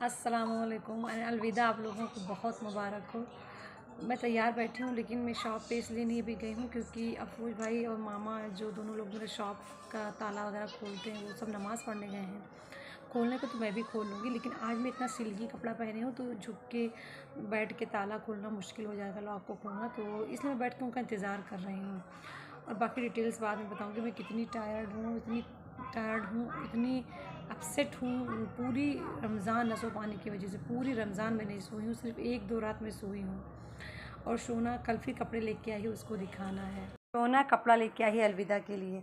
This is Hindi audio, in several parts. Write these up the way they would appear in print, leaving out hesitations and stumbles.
अस्सलामुअलैकुम अलविदा। आप लोगों को बहुत मुबारक हो। मैं तैयार बैठी हूँ, लेकिन मैं शॉप पे इसलिए नहीं भी गई हूँ क्योंकि अफरोज भाई और मामा जो दोनों लोग मेरे शॉप का ताला वगैरह खोलते हैं वो सब नमाज़ पढ़ने गए हैं। खोलने को तो मैं भी खोल लूँगी, लेकिन आज मैं इतना सिल्की कपड़ा पहनी हूँ तो झुक के बैठ के ताला खोलना मुश्किल हो जाएगा, लॉक को खोलना, तो इसलिए मैं बैठ के उनका इंतज़ार कर रही हूँ। और बाकी डिटेल्स बाद में बताऊँगी मैं कितनी टायर्ड हूँ, इतनी अपसेट हूँ। पूरी रमज़ान न सो पाने की वजह से पूरी रमज़ान में नहीं सोई हूँ, सिर्फ 1-2 रात में सोई हूँ। और शोना कल फिर कपड़े लेके आई है, उसको दिखाना है। शोना कपड़ा लेके आई है अलविदा के लिए,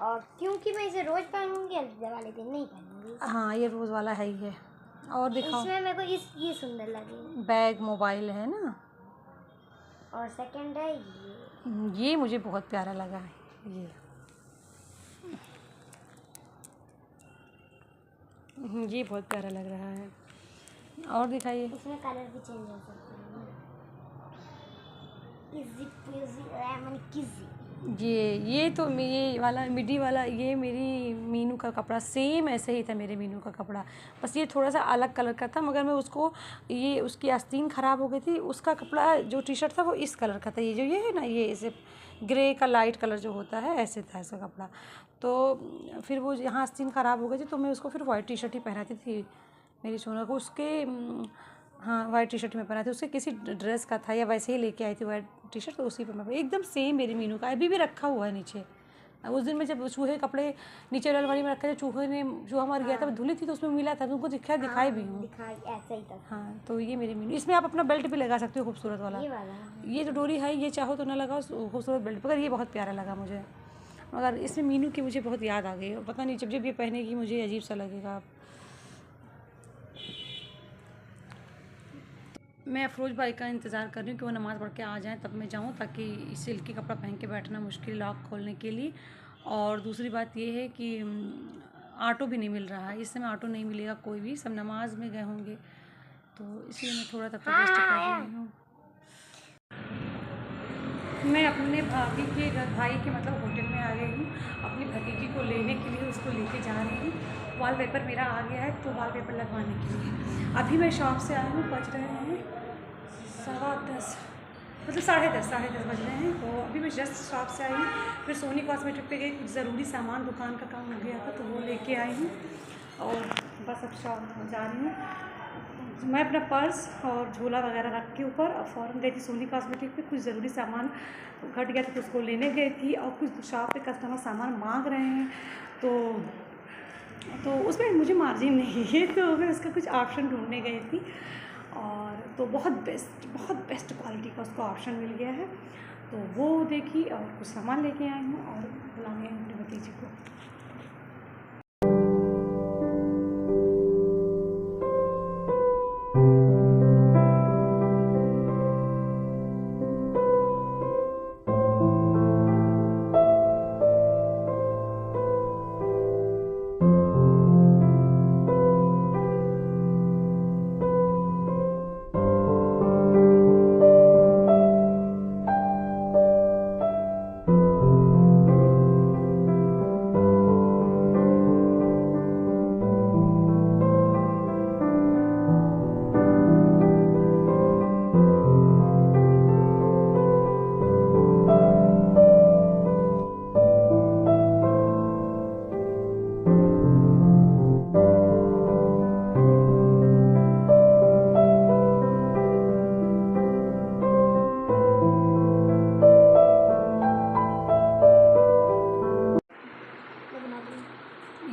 और क्योंकि मैं इसे रोज़ पहनूंगी, अलविदा वाले दिन नहीं पहनूंगी। हाँ ये रोज़ वाला है ही है। और दिखाओ, इसमें मेरे को ये सुंदर लगे। बैग मोबाइल है ना, और सेकंड है ये मुझे बहुत प्यारा लगा है। ये बहुत प्यारा लग रहा है। और दिखाइए, इसमें कलर भी चेंज हो सकता है ना। Easy peasy lemon squeezy. ये तो ये वाला मिडी वाला ये मेरी मीनू का कपड़ा सेम ऐसे ही था, मेरे मीनू का कपड़ा, बस ये थोड़ा सा अलग कलर का था, मगर मैं उसको ये उसकी आस्तीन ख़राब हो गई थी। उसका कपड़ा जो टी शर्ट था वो इस कलर का था, ये जो ये है ना, ये ऐसे ग्रे का लाइट कलर जो होता है ऐसे था इसका कपड़ा। तो फिर वो यहाँ आस्तीन ख़राब हो गई थी तो मैं उसको फिर वाइट टी शर्ट ही पहनाती थी मेरी सोना को। उसके हाँ वाइट टी शर्ट में पहना थी, उसके किसी ड्रेस का था या वैसे ही लेके आई थी वाइट टी शर्ट, तो उसी पर मैं एकदम सेम मेरी मीनू का अभी भी रखा हुआ है नीचे। उस दिन में जब चूहे कपड़े नीचे अलमारी में रखे थे, चूहा मर गया था, धुली थी तो उसमें मिला था, तुमको दिखाई भी हूँ। ऐसा ही था। हाँ तो ये मेरी मीनू, इसमें आप अपना बेल्ट भी लगा सकते हो खूबसूरत वाला। ये जो डोरी है ये चाहो तो ना लगाओ खूबसूरत बेल्ट, मगर ये बहुत प्यारा लगा मुझे। मगर इसमें मीनू की मुझे बहुत याद आ गई, पता नहीं जब जब ये पहनेगी मुझे अजीब सा लगेगा। मैं अफरोज भाई का इंतज़ार कर रही हूँ कि वो नमाज़ पढ़ के आ जाएँ तब मैं जाऊँ, ताकि सिल्की कपड़ा पहन के बैठना मुश्किल लॉक खोलने के लिए। और दूसरी बात ये है कि ऑटो भी नहीं मिल रहा है, इस समय ऑटो नहीं मिलेगा कोई भी, सब नमाज में गए होंगे, तो इसलिए मैं थोड़ा तक रेस्ट कर रही हूँ। मैं अपने भाभी के भाई के मतलब होटल में आ गई हूँ, अपनी भतीजी को लेने के लिए, उसको लेके जा रही हूँ। वॉलपेपर मेरा आ गया है तो वॉलपेपर लगवाने के लिए अभी मैं शॉप से आई हूँ। बज रहे हैं 10:15, मतलब 10:30 बज रहे हैं। तो अभी मैं जस्ट शॉप से आई हूँ, फिर सोनी कॉस्मेटिक पे गई, कुछ ज़रूरी सामान दुकान का काम हो गया था तो वो लेके आई हूँ, और बस अब शॉप जा रही हूँ। मैं अपना पर्स और झोला वगैरह रख के ऊपर फ़ौरन गई थी सोनी कॉस्मेटिक पे, कुछ ज़रूरी सामान घट गया था तो उसको लेने गई थी, और कुछ शॉप पे कस्टमर सामान मांग रहे हैं तो उसमें मुझे मार्जिन नहीं है, तो मैं उसका कुछ ऑप्शन ढूंढने गई थी, और तो बहुत बेस्ट क्वालिटी का उसको ऑप्शन मिल गया है, तो वो देखी और कुछ सामान लेके आई हूँ और बुला गई अपनी भतीजी को।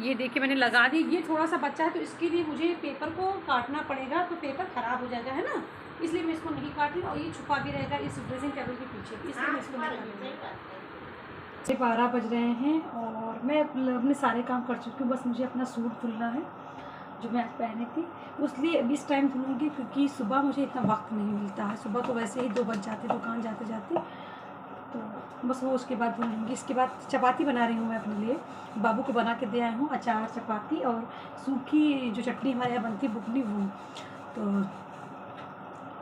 ये देखिए मैंने लगा दी, ये थोड़ा सा बच्चा है तो इसके लिए मुझे पेपर को काटना पड़ेगा, तो पेपर ख़राब हो जाएगा है ना, इसलिए मैं इसको नहीं काट रही, और ये छुपा भी रहेगा इस ड्रेसिंग टेबल के पीछे, इसलिए मैं इसको नहीं काट। 12 बज रहे हैं और मैं अपने सारे काम कर चुकी हूँ, बस मुझे अपना सूट धुलना है जो मैं आज पहनी थी, उसलिए अभी इस टाइम धुलूँगी क्योंकि सुबह मुझे इतना वक्त नहीं मिलता है, सुबह तो वैसे ही 2 बज जाते दुकान जाते जाते, तो बस वो उसके बाद धुलूँगी। इसके बाद चपाती बना रही हूँ मैं अपने लिए, बाबू को बना के दे आई हूँ अचार, चपाती और सूखी जो चटनी हमारे यहाँ बनती बुकनी वो, तो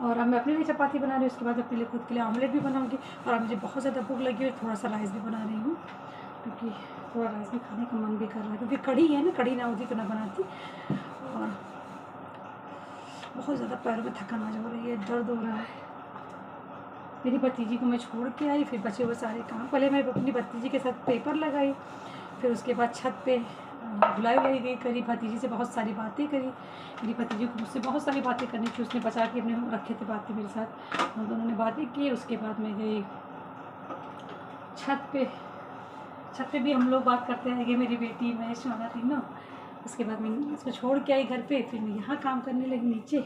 और अब मैं अपने लिए चपाती बना रही हूँ, उसके बाद अपने लिए खुद के लिए ऑमलेट भी बनाऊँगी, और अब मुझे बहुत ज़्यादा भूख लगी है, थोड़ा सा राइस भी बना रही हूँ क्योंकि थोड़ा राइस भी खाने का मन भी कर रहा है, क्योंकि कढ़ी है ना, कढ़ी ना होती तो ना बनाती। और बहुत ज़्यादा पैरों में थकान हो रही है, दर्द हो रहा है। मेरी भतीजी को मैं छोड़ के आई, फिर बचे हुए सारे काम, पहले मैं अपनी भतीजी के साथ पेपर लगाई, फिर उसके बाद छत पे धुलाई गई करी, भतीजी से बहुत सारी बातें करी। मेरी भतीजी को मुझसे बहुत सारी बातें करनी थी, उसने बचा के अपने रखे थे बातें मेरे साथ, हम दोनों ने बातें की। उसके बाद मैं गई छत पे भी हम लोग बात करते रहेंगे, मेरी बेटी मैं सोना थी ना। उसके बाद मैं इसको छोड़ के आई घर पे, फिर मैं यहाँ काम करने लगी नीचे,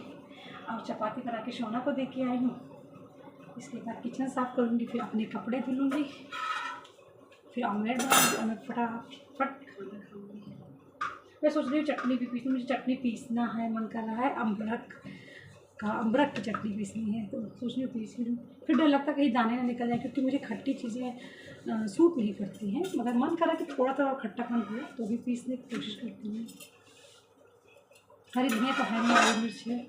और चपाती बना के सोना को दे के आई हूँ। इसके बाद किचन साफ़ करूँगी, फिर अपने कपड़े धुलूँगी, फिर ऑमलेट बनाऊँगी, ऑमलेट फटाफट खाऊँगी। मैं सोच रही हूँ चटनी भी पीसनी, मुझे चटनी पीसना है, मन कर रहा है अमरख की चटनी पीसनी है, तो सोच रही हूँ पीस लूँ। फिर डर लगता कहीं दाने ना निकल जाए, क्योंकि मुझे खट्टी चीज़ें सूट नहीं करती हैं, मगर मन करा कि थोड़ा थोड़ा खट्टापन हो तो भी पीसने की कोशिश करती हूँ। हरी धनिया तो है नहीं, हरी मिर्च है।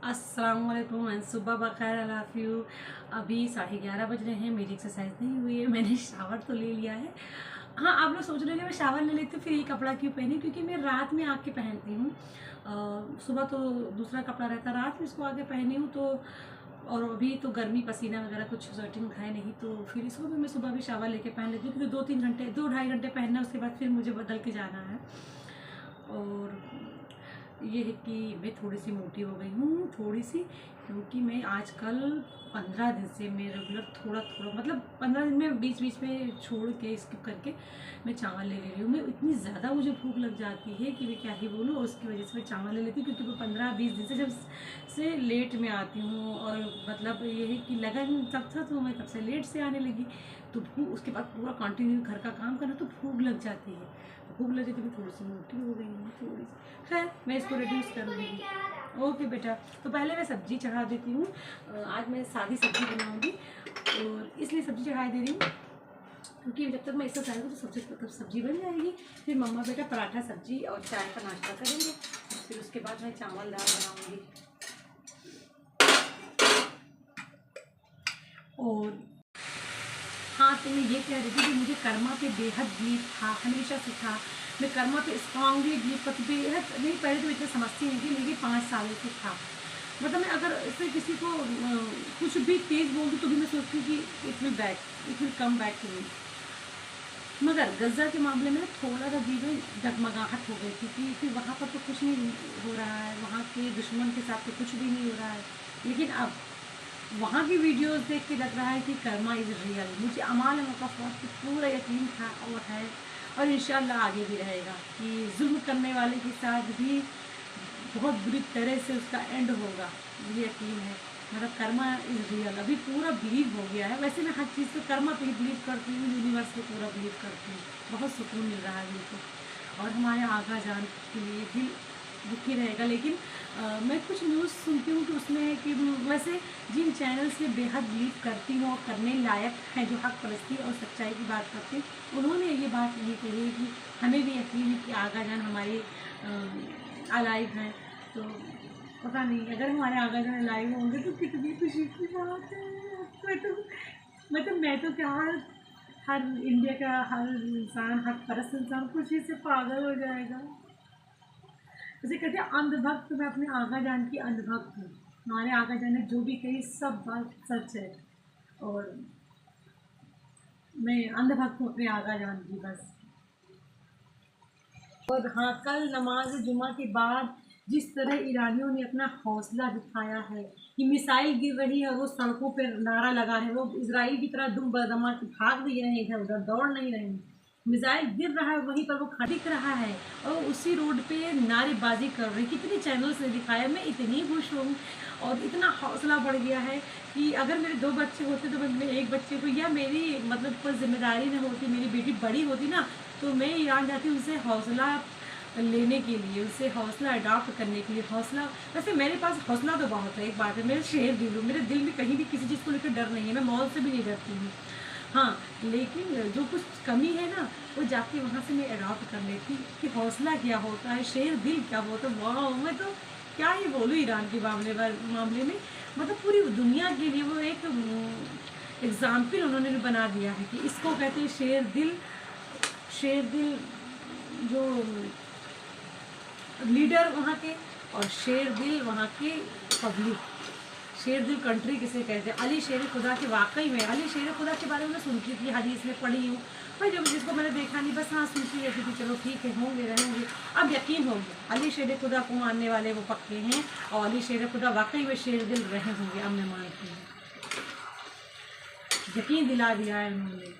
अस्सलाम वालेकुम, सुबह बखैर, आई लव यू। अभी 11:30 बज रहे हैं, मेरी एक्सरसाइज नहीं हुई है, मैंने शावर तो ले लिया है। हाँ, आप लोग सोच रहे हो कि मैं शावर ले लेती हूँ फिर ये कपड़ा क्यों पहनी, क्योंकि मैं रात में आके पहनती हूँ। सुबह तो दूसरा कपड़ा रहता, रात में इसको आके पहनी हूँ तो, और अभी तो गर्मी पसीना वगैरह कुछ स्वेटिंग है नहीं, तो फिर इसको भी मैं सुबह भी शावर लेके पहन लेती हूँ, क्योंकि 2-3 घंटे 2-2.5 घंटे पहनना है, उसके बाद फिर मुझे बदल के जाना है। और ये है कि मैं थोड़ी सी मोटी हो गई हूँ, थोड़ी सी, क्योंकि मैं आजकल 15 दिन से मैं रेगुलर थोड़ा मतलब 15 दिन में बीच में छोड़ के स्किप करके मैं चावल ले रही हूँ। मैं इतनी ज़्यादा मुझे भूख लग जाती है कि मैं क्या ही बोलूँ, और उसकी वजह से मैं चावल ले लेती हूँ, क्योंकि मैं 15-20 दिन से जब से लेट में आती हूँ, और मतलब ये है कि लगन तब था तो मैं तब से लेट से आने लगी, तो भूख, उसके बाद पूरा कंटिन्यू घर का काम करना तो भूख लग जाती है, भूख लगी तो मैं थोड़ी सी मोटी हो गई हूँ, थोड़ी सी। खैर मैं इसको रिड्यूस करूँगी। ओके बेटा, तो पहले मैं सब्ज़ी चढ़ा देती हूँ। आज मैं सादी सब्ज़ी बनाऊँगी, और इसलिए सब्ज़ी चढ़ा दे रही हूँ क्योंकि जब तक मैं इसको चढ़ाऊँगी तो सबसे तब सब्ज़ी बन जाएगी, फिर मम्मा बेटा पराठा सब्ज़ी और चाय का नाश्ता करेंगे, फिर उसके बाद मैं चावल दाल बनाऊँगी। और हाँ, तो मैं ये कह रही थी कि मुझे कर्मा पे बेहद बिलीव था, हमेशा से था। मैं कर्मा पे स्ट्रांगली बिलीव करती, बेहद नहीं, पहले तो इतना समझती नहीं थी, लेकिन 5 सालों से था। मतलब मैं अगर इससे किसी को कुछ भी तेज़ बोल दूँ तो भी मैं सोचती हूँ कि it will come back to me. मगर गज़ा के मामले में थोड़ा सा दिल में डगमगाहट हो गई थी कि फिर वहाँ पर तो कुछ नहीं हो रहा है, वहाँ के दुश्मन के साथ तो कुछ भी नहीं हो रहा है, लेकिन अब वहाँ की वीडियोस देख के लग रहा है कि कर्मा इज़ रियल। मुझे अमाल मुकफ़्फ़त पे पूरा यकीन था और है, और इंशाल्लाह आगे भी रहेगा कि जुल्म करने वाले के साथ भी बहुत बुरी तरह से उसका एंड होगा, मुझे यकीन है। मतलब कर्मा इज़ रियल, अभी पूरा बिलीव हो गया है। वैसे मैं हर चीज़ पे कर्मा पे ही बिलीव करती हूँ, यूनिवर्स पे पूरा बिलीव करती हूँ, बहुत सुकून मिल रहा है दिल को, और हमारे आगा जान के लिए भी दुखी रहेगा। लेकिन मैं कुछ न्यूज़ सुनती हूँ कि उसमें है कि वैसे जिन चैनल से बेहद बिलीव करती हूँ और करने लायक हैं, जो हक परस्ती और सच्चाई की बात करते हैं, उन्होंने ये बात नहीं कही कि हमें भी यकीन है कि आगा जान हमारे अलाइव हैं। तो पता नहीं, अगर हमारे आगा जान अलाइव होंगे तो कितनी खुशी की बात है। मैं तो क्या, हर इंडिया का हर इंसान, हक परस्त इंसान खुशी से पागल हो जाएगा। जैसे कहते हैं अंधभक्त, मैं अपने आगा जान की अंधभक्त हूँ। हमारे आगा जान ने जो भी कही सब बात सच है, और मैं अंधभक्त हूँ अपने आगा जान की बस। और हाँ, कल नमाज जुमा के बाद जिस तरह ईरानियों ने अपना हौसला दिखाया है कि मिसाइल गिर रही है और वो सड़कों पर नारा लगा रहे हैं, वो इजराइल की तरह दुम बदमा भाग नहीं रहे हैं, इधर उधर दौड़ नहीं रहे हैं, मिसाइल गिर रहा है वहीं पर वो खड़ा दिख रहा है, और उसी रोड पे नारेबाजी कर रहे हैं। कितने चैनल्स ने दिखाया, मैं इतनी खुश हूँ, और इतना हौसला बढ़ गया है कि अगर मेरे 2 बच्चे होते तो मैं एक बच्चे को, या मेरी मतलब कोई जिम्मेदारी न होती, मेरी बेटी बड़ी होती ना, तो मैं ईरान जाती उनसे हौसला लेने के लिए, उससे हौसला अडॉप्ट करने के लिए। हौसला, वैसे मेरे पास हौसला तो बहुत है, एक बात है, मेरे शेर दिल हूँ, मेरे दिल में कहीं भी किसी चीज़ को लेकर डर नहीं है, मैं मौत से भी नहीं डरती हूँ। हाँ, लेकिन जो कुछ कमी है ना, वो जाके वहाँ से मैं अडॉप्ट कर लेती कि हौसला क्या होता है, शेर दिल क्या होता है। वाह, मैं तो क्या ही बोलूँ ईरान के मामले में, मतलब पूरी दुनिया के लिए वो एक एग्जाम्पल उन्होंने भी बना दिया है कि इसको कहते हैं शेर दिल जो लीडर वहाँ के, और शेर दिल वहाँ की पब्लिक। शेर दिल कंट्री किसे कहते हैं? अली शेर खुदा के, वाकई में अली शेर खुदा के बारे में सुनती थी, हदीस में पढ़ी हूँ भाई, जब जिसको मैंने देखा नहीं, बस हाँ सुनती रहती थी, चलो ठीक है होंगे रहेंगे। अब यकीन हो गया अली शेर खुदा को मानने वाले वो पक्के हैं, और अली शेर खुदा वाकई में शेर दिल रहे होंगे, अब मैं मानती हूँ, यकीन दिला दिया है उन्होंने।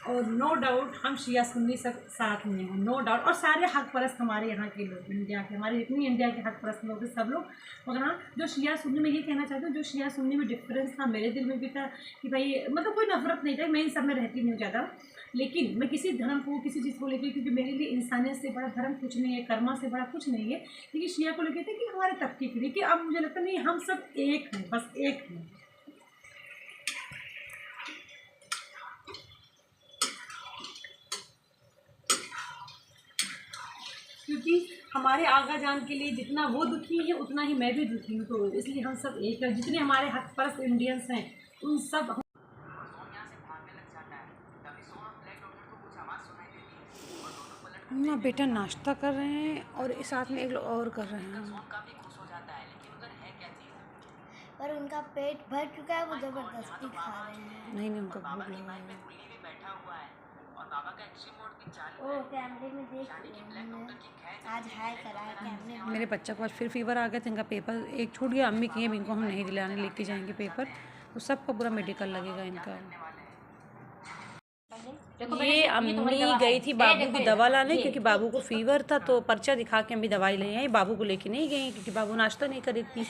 और नो डाउट हम शिया सुन्नी सब साथ में हैं, नो डाउट, और सारे हक परस्त हमारे यहाँ के लोग, इंडिया के, हमारे जितनी इंडिया के हक परस्त लोग हैं सब लोग। मगर हाँ, जो शिया सुन्नी में ये कहना चाहती हूँ, जो शिया सुन्नी में डिफरेंस था मेरे दिल में भी था कि भाई मतलब कोई नफरत नहीं था, मैं इन सब में रहती नहीं ज़्यादा, लेकिन मैं किसी धर्म को किसी चीज़ को लेकर, क्योंकि मेरे लिए इंसानियत से बड़ा धर्म कुछ नहीं है, कर्मा से बड़ा कुछ नहीं है, लेकिन शिया को लेकर थे कि हमारे तबके के लिए, कि अब मुझे लगता नहीं हम सब एक हैं, बस एक हैं। क्योंकि हमारे आगा जान के लिए जितना वो दुखी है उतना ही मैं भी दुखी हूँ, तो इसलिए हम सब एक है। जितने हमारे हक परस्त इंडियंस हैं उन सब ना बेटा नाश्ता कर रहे हैं और साथ में एक लोग और कर रहे हैं, पर उनका पेट भर चुका है, वो जबरदस्ती खा रहे हैं। नहीं उनका भूख लगा है। ओ कैमरे में देख रहे हैं, आज हाय करा है कैमरे में। मेरे बच्चा को आज फिर फीवर आ गया था, इनका पेपर एक छूट गया, अम्मी कहीं इनको हम नहीं दिलाने लेके जाएंगे पेपर, तो सबका पूरा मेडिकल लगेगा इनका। ये अम्मी गई थी बाबू की दवा लाने, क्योंकि बाबू को फीवर था, तो पर्चा दिखा के अम्मी दवाई ले आई, बाबू को लेके नहीं गई क्योंकि बाबू नाश्ता नहीं करी थी।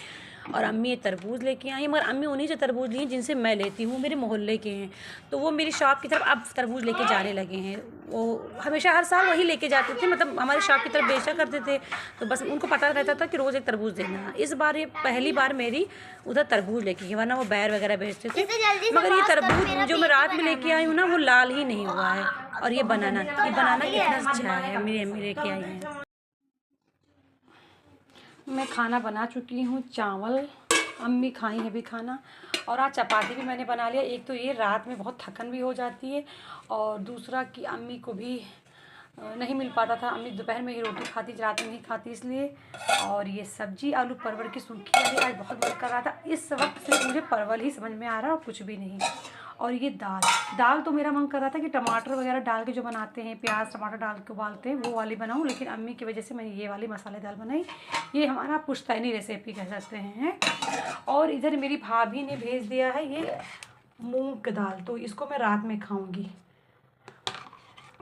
और अम्मी ये तरबूज लेके आई, मगर अम्मी उन्हीं से तरबूज लिए जिनसे मैं लेती हूँ, मेरे मोहल्ले के हैं, तो वो मेरी शॉप की तरफ अब तरबूज लेके जाने लगे हैं। वो हमेशा हर साल वही लेके जाते थे, मतलब हमारी शॉप की तरफ बेचा करते थे, तो बस उनको पता रहता था कि रोज़ एक तरबूज देना। इस बार ये पहली बार मेरी उधर तरबूज लेके गई, वरना वो बैर वगैरह बेचते थे, मगर ये तरबूज जो मैं रात में लेके आई हूँ ना, वो लाल ही नहीं हुआ है। और ये बनाना कितना अच्छा है, मेरी अम्मी लेके आई है। मैं खाना बना चुकी हूँ, चावल अम्मी खाई है भी खाना, और आज चपाती भी मैंने बना लिया। एक तो ये रात में बहुत थकन भी हो जाती है, और दूसरा कि अम्मी को भी नहीं मिल पाता था, अम्मी दोपहर में ही रोटी खाती, रात में नहीं खाती, इसलिए। और ये सब्जी आलू परवल की सूखी वाली आज बहुत मन कर रहा था, इस वक्त सिर्फ मुझे परवल ही समझ में आ रहा है और कुछ भी नहीं। और ये दाल तो मेरा मन कर रहा था कि टमाटर वगैरह डाल के जो बनाते हैं, प्याज टमाटर डाल के उबालते हैं, वो वाली बनाऊं, लेकिन अम्मी की वजह से मैंने ये वाली मसाले दाल बनाई। ये हमारा पुश्तैनी रेसिपी कह सकते हैं। और इधर मेरी भाभी ने भेज दिया है ये मूंग की दाल, तो इसको मैं रात में खाऊंगी,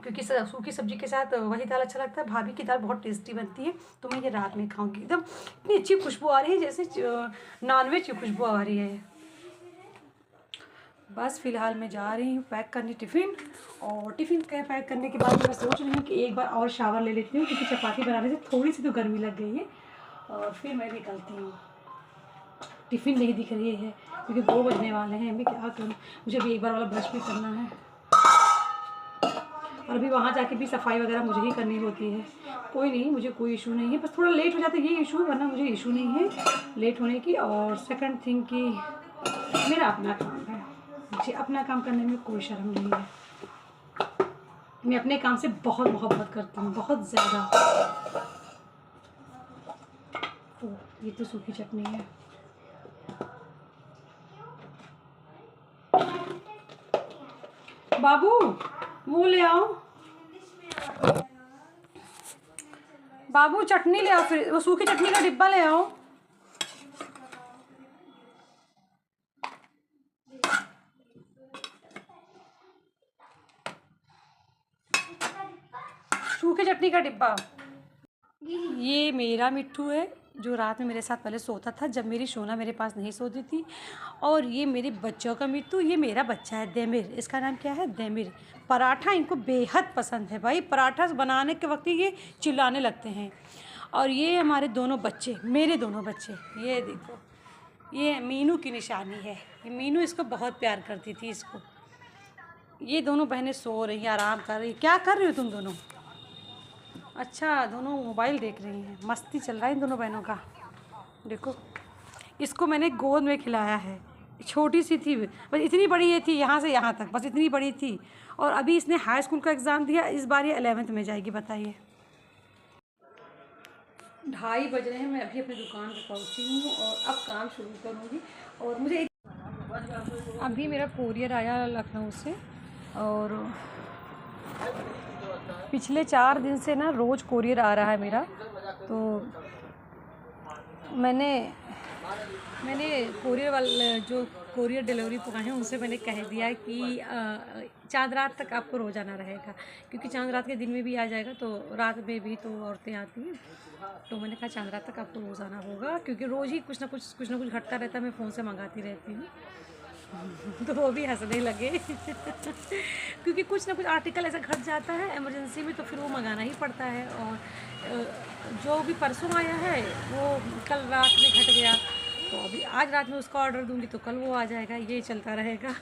क्योंकि सूखी सब्जी के साथ वही दाल अच्छा लगता है। भाभी की दाल बहुत टेस्टी बनती है, तो मैं ये रात में खाऊंगी। एकदम इतनी अच्छी खुशबू आ रही है जैसे नॉनवेज की खुशबू आ रही है। बस फ़िलहाल मैं जा रही हूँ पैक करने टिफ़िन, और टिफ़िन पैक करने के बाद मैं सोच रही हूँ कि एक बार और शावर ले लेती हूँ, क्योंकि चपाती बनाने से थोड़ी सी तो गर्मी लग गई है, और फिर मैं निकलती हूँ। टिफ़िन नहीं दिख रही है क्योंकि 2 बजने वाले हैं, मैं क्या करूँ, मुझे भी एक बार वाला ब्रश भी करना है, और अभी वहाँ जाके भी सफाई वगैरह मुझे ही करनी होती है। कोई नहीं, मुझे कोई इशू नहीं है, बस थोड़ा लेट हो जाता है ये इशू, वरना मुझे इशू नहीं है लेट होने की। और सेकंड थिंग कि मेरा अपना काम है, मुझे अपना काम करने में कोई शर्म नहीं है। मैं अपने काम से बहुत मोहब्बत करती हूँ, बहुत ज़्यादा। ये तो सूखी चटनी है। बाबू वो ले आओ, बाबू चटनी ले आओ, फिर वो सूखी चटनी का डिब्बा ले आओ। सूखी चटनी का डिब्बा। ये मेरा मिट्ठू है जो रात में मेरे साथ पहले सोता था, जब मेरी सोना मेरे पास नहीं सोती थी। और ये मेरे बच्चों का मिट्टू, ये मेरा बच्चा है देमिर, इसका नाम क्या है देमिर। पराठा इनको बेहद पसंद है भाई, पराठा बनाने के वक्त ये चिल्लाने लगते हैं। और ये हमारे दोनों बच्चे, मेरे दोनों बच्चे, ये देखो, ये मीनू की निशानी है, ये मीनू इसको बहुत प्यार करती थी इसको। ये दोनों बहनें सो रही हैं, आराम कर रही। क्या कर रही हो तुम दोनों? अच्छा, दोनों मोबाइल देख रही हैं, मस्ती चल रहा है इन दोनों बहनों का। देखो, इसको मैंने गोद में खिलाया है, छोटी सी थी, बस इतनी बड़ी ये थी, यहाँ से यहाँ तक बस इतनी बड़ी थी। और अभी इसने हाई स्कूल का एग्ज़ाम दिया, इस बार ये 11th में जाएगी, बताइए। 2:30 बज रहे हैं, मैं अभी अपनी दुकान पर पहुँची हूँ और अब काम शुरू करूँगी। और मुझे अभी मेरा कोरियर आया लखनऊ से, और पिछले 4 दिन से ना रोज़ कोरियर आ रहा है मेरा। तो मैंने कोरियर वाले जो कोरियर डिलीवरी बॉय हैं उनसे मैंने कह दिया कि चाँद रात तक आपको रोज़ाना रहेगा, क्योंकि चाँद रात के दिन में भी आ जाएगा तो रात में भी तो औरतें आती हैं। तो मैंने कहा चाँद रात तक आपको रोज़ाना होगा, क्योंकि रोज़ ही कुछ ना कुछ घटता रहता है, मैं फ़ोन से मंगाती रहती हूँ। तो वो भी हंसने लगे क्योंकि कुछ ना कुछ आर्टिकल ऐसा घट जाता है इमरजेंसी में, तो फिर वो मंगाना ही पड़ता है। और जो भी परसों आया है वो कल रात में घट गया, तो अभी आज रात में उसका ऑर्डर दूंगी तो कल वो आ जाएगा, ये चलता रहेगा।